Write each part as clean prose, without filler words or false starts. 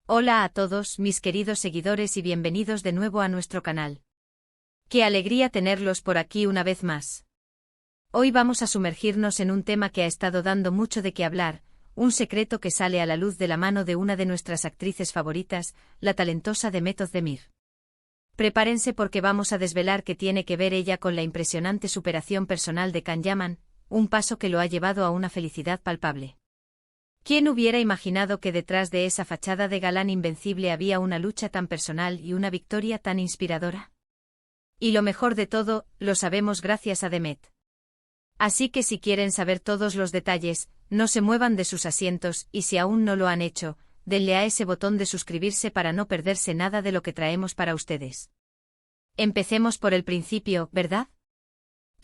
Hola a todos, mis queridos seguidores y bienvenidos de nuevo a nuestro canal. ¡Qué alegría tenerlos por aquí una vez más! Hoy vamos a sumergirnos en un tema que ha estado dando mucho de qué hablar, un secreto que sale a la luz de la mano de una de nuestras actrices favoritas, la talentosa Demet Özdemir. Prepárense porque vamos a desvelar qué tiene que ver ella con la impresionante superación personal de Can Yaman, un paso que lo ha llevado a una felicidad palpable. ¿Quién hubiera imaginado que detrás de esa fachada de galán invencible había una lucha tan personal y una victoria tan inspiradora? Y lo mejor de todo, lo sabemos gracias a Demet. Así que si quieren saber todos los detalles, no se muevan de sus asientos y si aún no lo han hecho, denle a ese botón de suscribirse para no perderse nada de lo que traemos para ustedes. Empecemos por el principio, ¿verdad?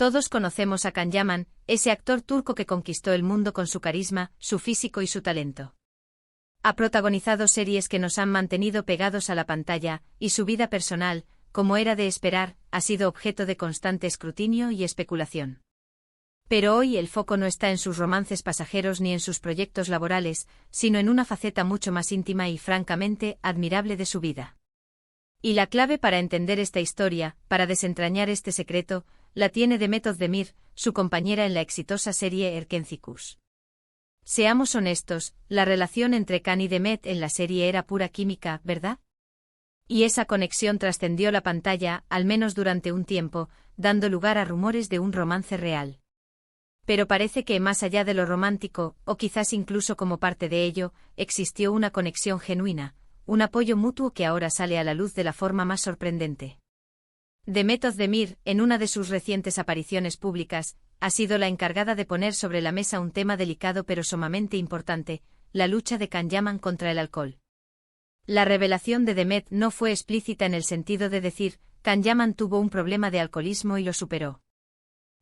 Todos conocemos a Can Yaman, ese actor turco que conquistó el mundo con su carisma, su físico y su talento. Ha protagonizado series que nos han mantenido pegados a la pantalla, y su vida personal, como era de esperar, ha sido objeto de constante escrutinio y especulación. Pero hoy el foco no está en sus romances pasajeros ni en sus proyectos laborales, sino en una faceta mucho más íntima y francamente admirable de su vida. Y la clave para entender esta historia, para desentrañar este secreto, la tiene Demet Özdemir, su compañera en la exitosa serie Erkencikus. Seamos honestos, la relación entre Can y Demet en la serie era pura química, ¿verdad? Y esa conexión trascendió la pantalla, al menos durante un tiempo, dando lugar a rumores de un romance real. Pero parece que más allá de lo romántico, o quizás incluso como parte de ello, existió una conexión genuina, un apoyo mutuo que ahora sale a la luz de la forma más sorprendente. Demet Özdemir, en una de sus recientes apariciones públicas, ha sido la encargada de poner sobre la mesa un tema delicado pero sumamente importante, la lucha de Can Yaman contra el alcohol. La revelación de Demet no fue explícita en el sentido de decir, Can Yaman tuvo un problema de alcoholismo y lo superó.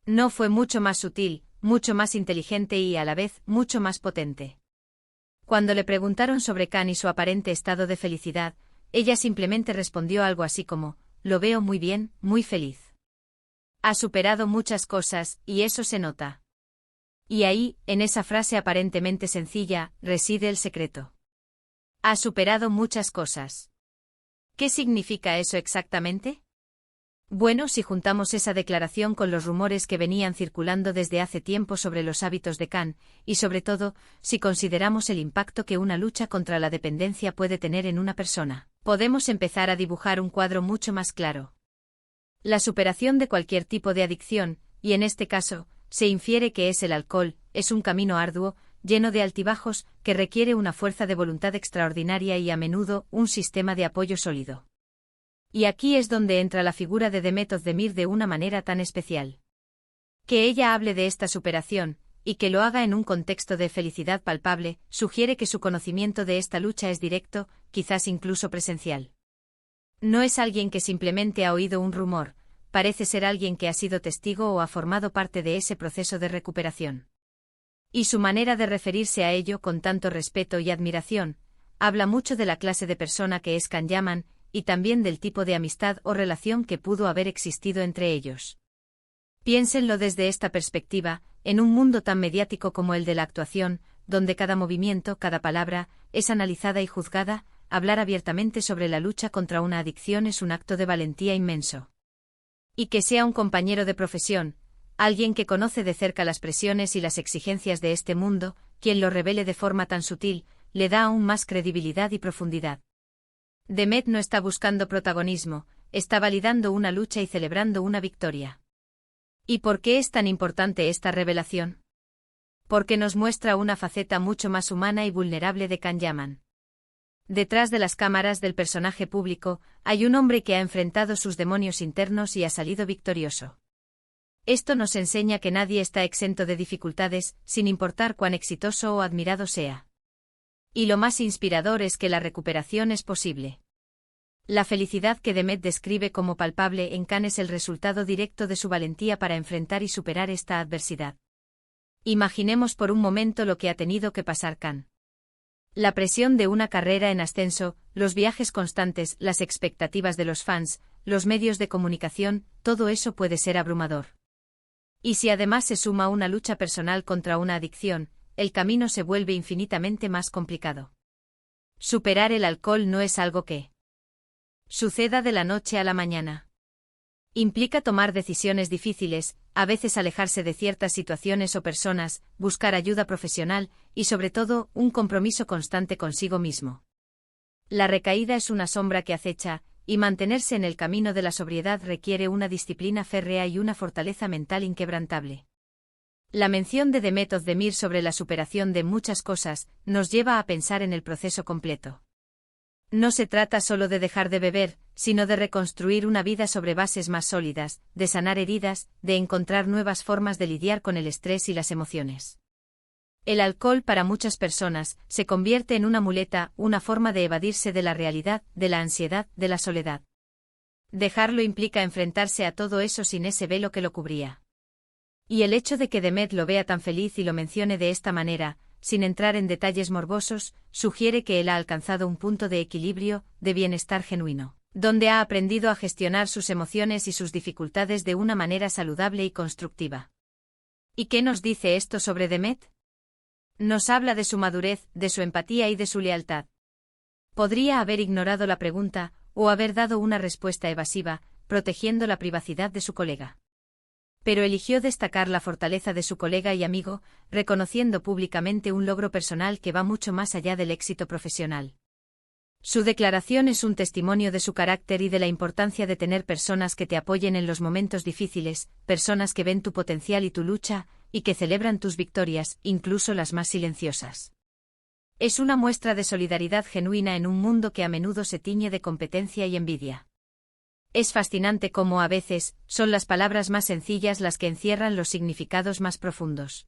No, fue mucho más sutil, mucho más inteligente y a la vez mucho más potente. Cuando le preguntaron sobre Can y su aparente estado de felicidad, ella simplemente respondió algo así como, lo veo muy bien, muy feliz. Ha superado muchas cosas, y eso se nota. Y ahí, en esa frase aparentemente sencilla, reside el secreto. Ha superado muchas cosas. ¿Qué significa eso exactamente? Bueno, si juntamos esa declaración con los rumores que venían circulando desde hace tiempo sobre los hábitos de Can, y sobre todo, si consideramos el impacto que una lucha contra la dependencia puede tener en una persona, podemos empezar a dibujar un cuadro mucho más claro. La superación de cualquier tipo de adicción, y en este caso, se infiere que es el alcohol, es un camino arduo, lleno de altibajos, que requiere una fuerza de voluntad extraordinaria y a menudo un sistema de apoyo sólido. Y aquí es donde entra la figura de Demet Özdemir de una manera tan especial. Que ella hable de esta superación, y que lo haga en un contexto de felicidad palpable, sugiere que su conocimiento de esta lucha es directo, quizás incluso presencial. No es alguien que simplemente ha oído un rumor, parece ser alguien que ha sido testigo o ha formado parte de ese proceso de recuperación. Y su manera de referirse a ello con tanto respeto y admiración, habla mucho de la clase de persona que es Can Yaman, y también del tipo de amistad o relación que pudo haber existido entre ellos. Piénsenlo desde esta perspectiva, en un mundo tan mediático como el de la actuación, donde cada movimiento, cada palabra, es analizada y juzgada, hablar abiertamente sobre la lucha contra una adicción es un acto de valentía inmenso. Y que sea un compañero de profesión, alguien que conoce de cerca las presiones y las exigencias de este mundo, quien lo revele de forma tan sutil, le da aún más credibilidad y profundidad. Demet no está buscando protagonismo, está validando una lucha y celebrando una victoria. ¿Y por qué es tan importante esta revelación? Porque nos muestra una faceta mucho más humana y vulnerable de Can Yaman. Detrás de las cámaras del personaje público, hay un hombre que ha enfrentado sus demonios internos y ha salido victorioso. Esto nos enseña que nadie está exento de dificultades, sin importar cuán exitoso o admirado sea. Y lo más inspirador es que la recuperación es posible. La felicidad que Demet describe como palpable en Can es el resultado directo de su valentía para enfrentar y superar esta adversidad. Imaginemos por un momento lo que ha tenido que pasar Can. La presión de una carrera en ascenso, los viajes constantes, las expectativas de los fans, los medios de comunicación, todo eso puede ser abrumador. Y si además se suma una lucha personal contra una adicción, el camino se vuelve infinitamente más complicado. Superar el alcohol no es algo que suceda de la noche a la mañana. Implica tomar decisiones difíciles, a veces alejarse de ciertas situaciones o personas, buscar ayuda profesional y, sobre todo, un compromiso constante consigo mismo. La recaída es una sombra que acecha, y mantenerse en el camino de la sobriedad requiere una disciplina férrea y una fortaleza mental inquebrantable. La mención de Demet Özdemir sobre la superación de muchas cosas nos lleva a pensar en el proceso completo. No se trata solo de dejar de beber, sino de reconstruir una vida sobre bases más sólidas, de sanar heridas, de encontrar nuevas formas de lidiar con el estrés y las emociones. El alcohol para muchas personas se convierte en una muleta, una forma de evadirse de la realidad, de la ansiedad, de la soledad. Dejarlo implica enfrentarse a todo eso sin ese velo que lo cubría. Y el hecho de que Demet lo vea tan feliz y lo mencione de esta manera, sin entrar en detalles morbosos, sugiere que él ha alcanzado un punto de equilibrio, de bienestar genuino, donde ha aprendido a gestionar sus emociones y sus dificultades de una manera saludable y constructiva. ¿Y qué nos dice esto sobre Demet? Nos habla de su madurez, de su empatía y de su lealtad. Podría haber ignorado la pregunta, o haber dado una respuesta evasiva, protegiendo la privacidad de su colega. Pero eligió destacar la fortaleza de su colega y amigo, reconociendo públicamente un logro personal que va mucho más allá del éxito profesional. Su declaración es un testimonio de su carácter y de la importancia de tener personas que te apoyen en los momentos difíciles, personas que ven tu potencial y tu lucha, y que celebran tus victorias, incluso las más silenciosas. Es una muestra de solidaridad genuina en un mundo que a menudo se tiñe de competencia y envidia. Es fascinante cómo a veces son las palabras más sencillas las que encierran los significados más profundos.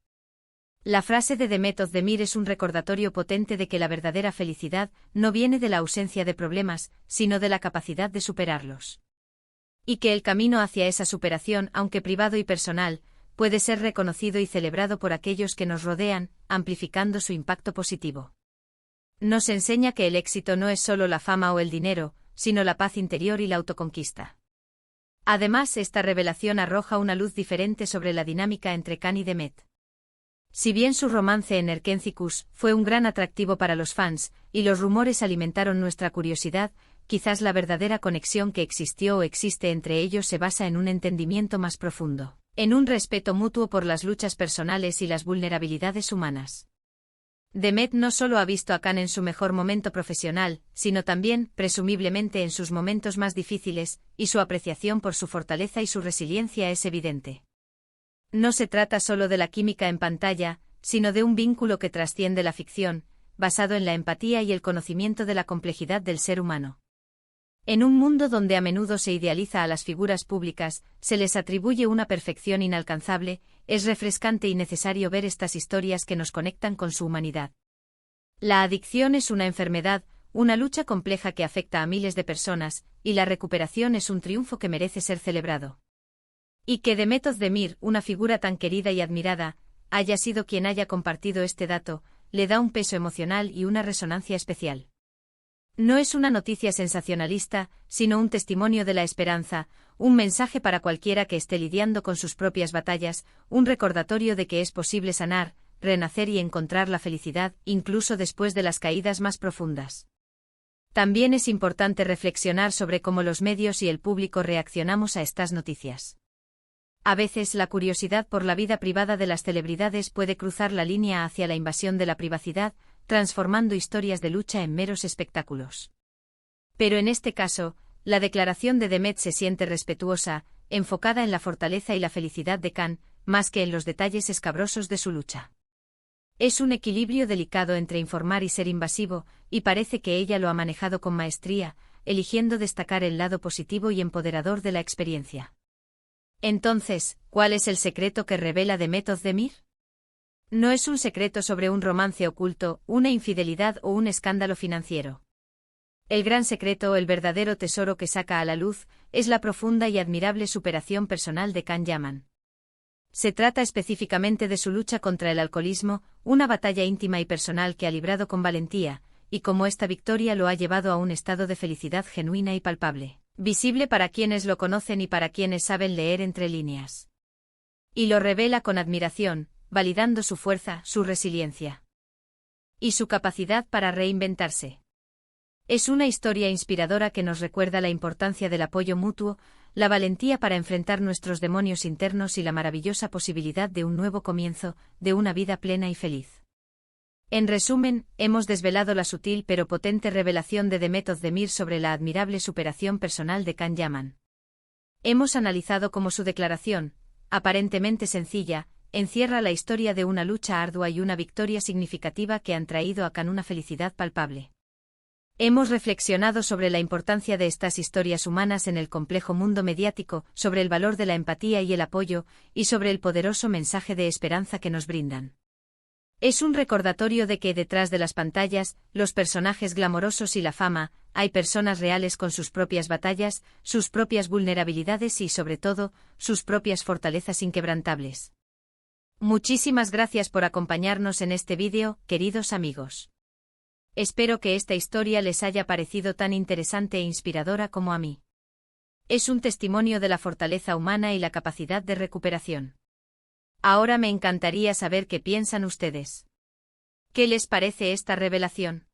La frase de Demet Özdemir es un recordatorio potente de que la verdadera felicidad no viene de la ausencia de problemas, sino de la capacidad de superarlos. Y que el camino hacia esa superación, aunque privado y personal, puede ser reconocido y celebrado por aquellos que nos rodean, amplificando su impacto positivo. Nos enseña que el éxito no es solo la fama o el dinero, sino la paz interior y la autoconquista. Además, esta revelación arroja una luz diferente sobre la dinámica entre Can y Demet. Si bien su romance en Erkencikus fue un gran atractivo para los fans, y los rumores alimentaron nuestra curiosidad, quizás la verdadera conexión que existió o existe entre ellos se basa en un entendimiento más profundo, en un respeto mutuo por las luchas personales y las vulnerabilidades humanas. Demet no solo ha visto a Can en su mejor momento profesional, sino también, presumiblemente, en sus momentos más difíciles, y su apreciación por su fortaleza y su resiliencia es evidente. No se trata solo de la química en pantalla, sino de un vínculo que trasciende la ficción, basado en la empatía y el conocimiento de la complejidad del ser humano. En un mundo donde a menudo se idealiza a las figuras públicas, se les atribuye una perfección inalcanzable, es refrescante y necesario ver estas historias que nos conectan con su humanidad. La adicción es una enfermedad, una lucha compleja que afecta a miles de personas, y la recuperación es un triunfo que merece ser celebrado. Y que Demet Özdemir, una figura tan querida y admirada, haya sido quien haya compartido este dato, le da un peso emocional y una resonancia especial. No es una noticia sensacionalista, sino un testimonio de la esperanza, un mensaje para cualquiera que esté lidiando con sus propias batallas, un recordatorio de que es posible sanar, renacer y encontrar la felicidad, incluso después de las caídas más profundas. También es importante reflexionar sobre cómo los medios y el público reaccionamos a estas noticias. A veces la curiosidad por la vida privada de las celebridades puede cruzar la línea hacia la invasión de la privacidad, transformando historias de lucha en meros espectáculos. Pero en este caso, la declaración de Demet se siente respetuosa, enfocada en la fortaleza y la felicidad de Can, más que en los detalles escabrosos de su lucha. Es un equilibrio delicado entre informar y ser invasivo, y parece que ella lo ha manejado con maestría, eligiendo destacar el lado positivo y empoderador de la experiencia. Entonces, ¿cuál es el secreto que revela Demet Özdemir? No es un secreto sobre un romance oculto, una infidelidad o un escándalo financiero. El gran secreto o el verdadero tesoro que saca a la luz, es la profunda y admirable superación personal de Can Yaman. Se trata específicamente de su lucha contra el alcoholismo, una batalla íntima y personal que ha librado con valentía, y cómo esta victoria lo ha llevado a un estado de felicidad genuina y palpable, visible para quienes lo conocen y para quienes saben leer entre líneas. Y lo revela con admiración, validando su fuerza, su resiliencia y su capacidad para reinventarse. Es una historia inspiradora que nos recuerda la importancia del apoyo mutuo, la valentía para enfrentar nuestros demonios internos y la maravillosa posibilidad de un nuevo comienzo, de una vida plena y feliz. En resumen, hemos desvelado la sutil pero potente revelación de Demet Özdemir sobre la admirable superación personal de Can Yaman. Hemos analizado cómo su declaración, aparentemente sencilla, encierra la historia de una lucha ardua y una victoria significativa que han traído a Can una felicidad palpable. Hemos reflexionado sobre la importancia de estas historias humanas en el complejo mundo mediático, sobre el valor de la empatía y el apoyo, y sobre el poderoso mensaje de esperanza que nos brindan. Es un recordatorio de que detrás de las pantallas, los personajes glamorosos y la fama, hay personas reales con sus propias batallas, sus propias vulnerabilidades y, sobre todo, sus propias fortalezas inquebrantables. Muchísimas gracias por acompañarnos en este vídeo, queridos amigos. Espero que esta historia les haya parecido tan interesante e inspiradora como a mí. Es un testimonio de la fortaleza humana y la capacidad de recuperación. Ahora me encantaría saber qué piensan ustedes. ¿Qué les parece esta revelación?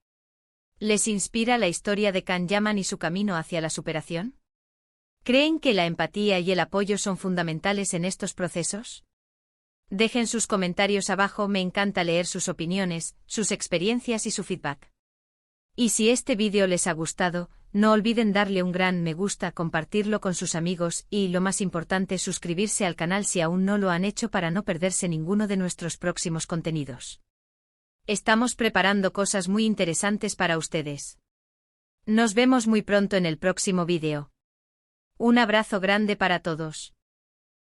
¿Les inspira la historia de Can Yaman y su camino hacia la superación? ¿Creen que la empatía y el apoyo son fundamentales en estos procesos? Dejen sus comentarios abajo, me encanta leer sus opiniones, sus experiencias y su feedback. Y si este vídeo les ha gustado, no olviden darle un gran me gusta, compartirlo con sus amigos y, lo más importante, suscribirse al canal si aún no lo han hecho para no perderse ninguno de nuestros próximos contenidos. Estamos preparando cosas muy interesantes para ustedes. Nos vemos muy pronto en el próximo vídeo. Un abrazo grande para todos.